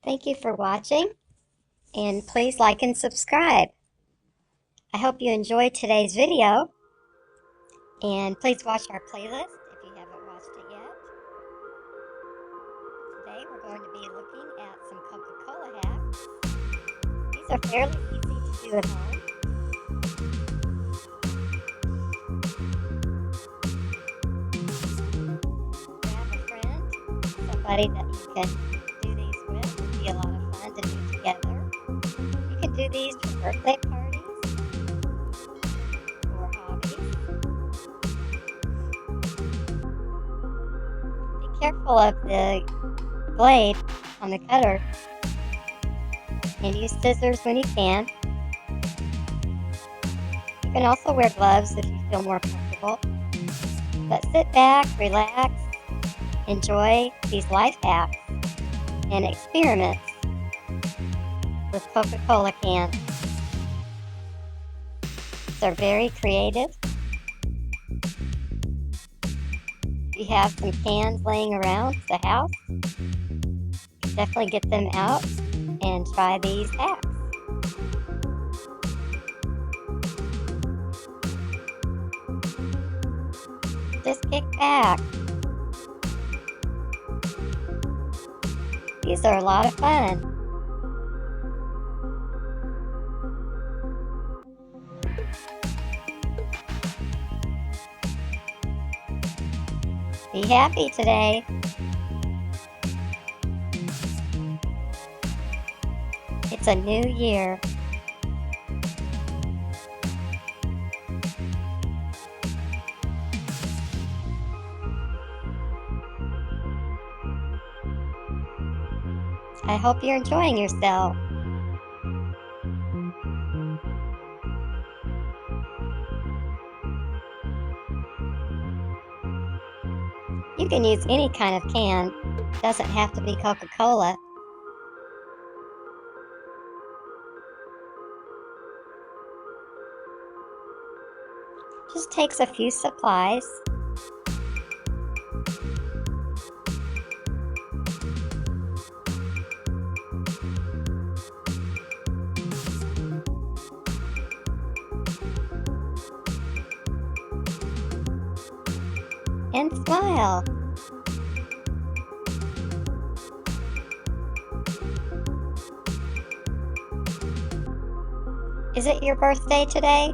Thank you for watching, and please like and subscribe. I hope you enjoyed today's video, and please watch our playlist if you haven't watched it yet. Today we're going to be looking at some Coca-Cola hacks. These are fairly easy to do at home. Grab a friend, somebody that you can do these with. It'd be a lot of fun to do together. You can do these for birthday parties or hobbies. Be careful of the blade on the cutter and use scissors when you can. You can also wear gloves if you feel more comfortable. But sit back, relax, enjoy these life hacks and experiments with Coca-Cola cans. These are very creative. If you have some cans laying around the house, definitely get them out and try these hacks. Just kick back. These are a lot of fun. Be happy today. It's a new year. I hope you're enjoying yourself. You can use any kind of can. It doesn't have to be Coca-Cola. Just takes a few supplies. And smile. Is it your birthday today?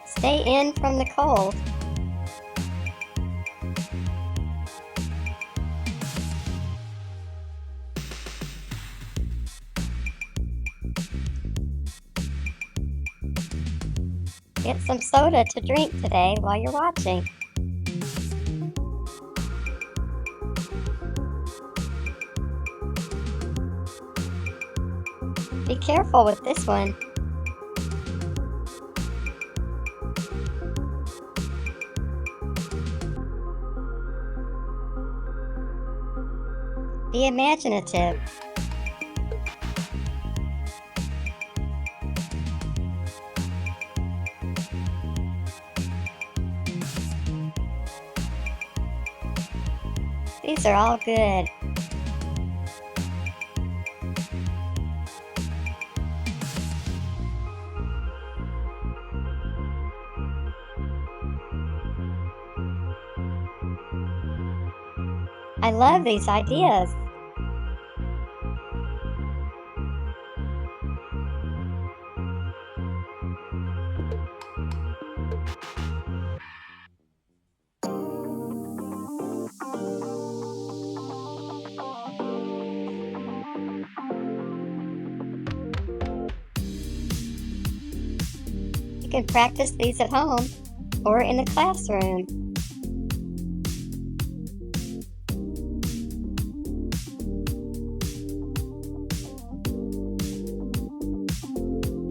Stay in from the cold. Get some soda to drink today while you're watching. Be careful with this one. Be imaginative. These are all good. I love these ideas. You can practice these at home or in the classroom.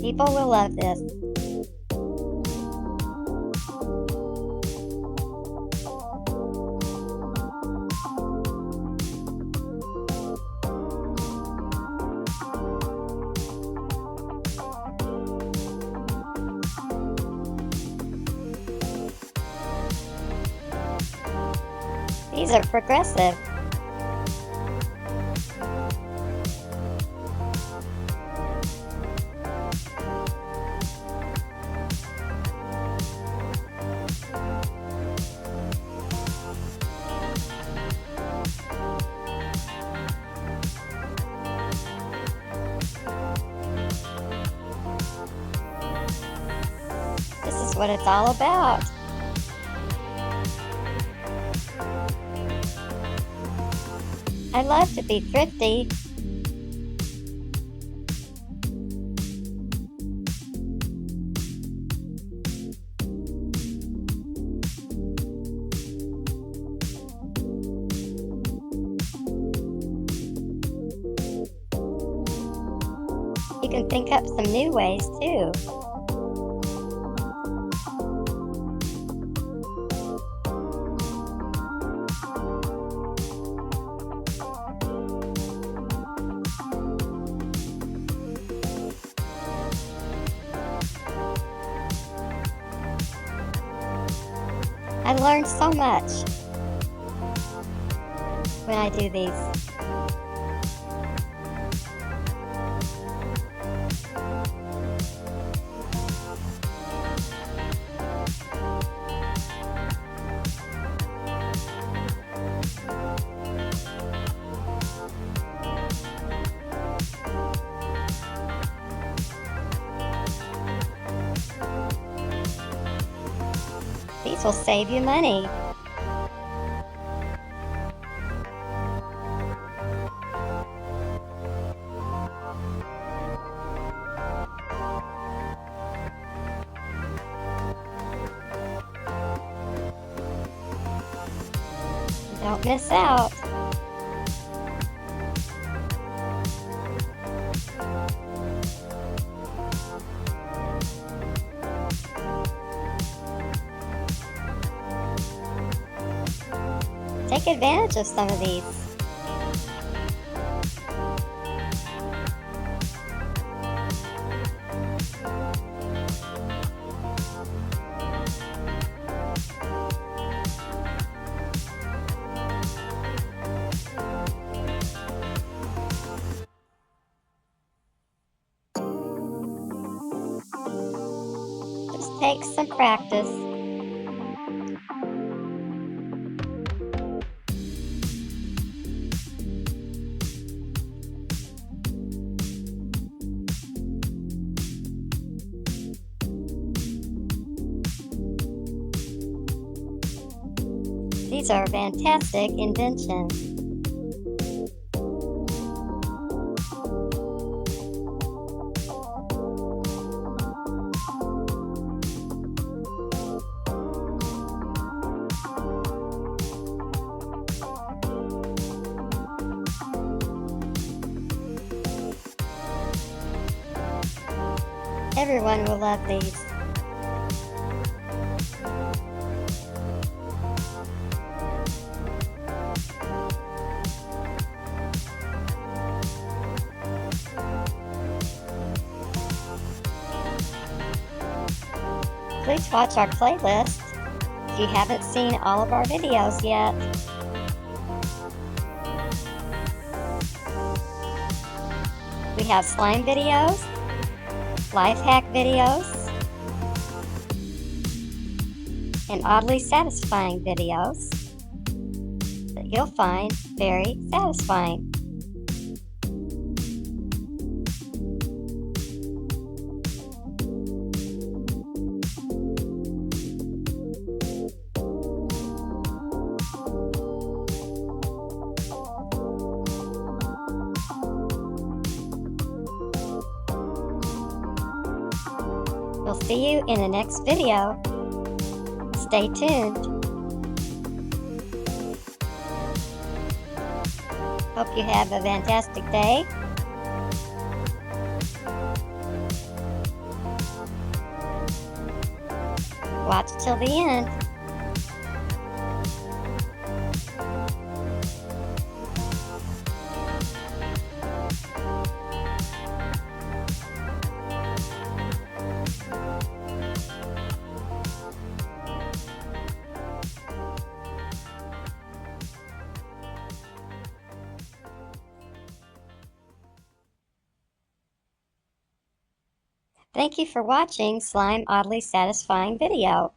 People will love this. These are progressive. This is what it's all about. I love to be thrifty. You can think up some new ways too. I learned so much when I do these. These will save you money. Don't miss out. Take advantage of some of these. Just take some practice. These are a fantastic invention. Everyone will love these. Please watch our playlist if you haven't seen all of our videos yet. We have slime videos, life hack videos, and oddly satisfying videos that you'll find very satisfying. We'll see you in the next video. Stay tuned. Hope you have a fantastic day. Watch till the end. Thank you for watching Slime Oddly Satisfying video.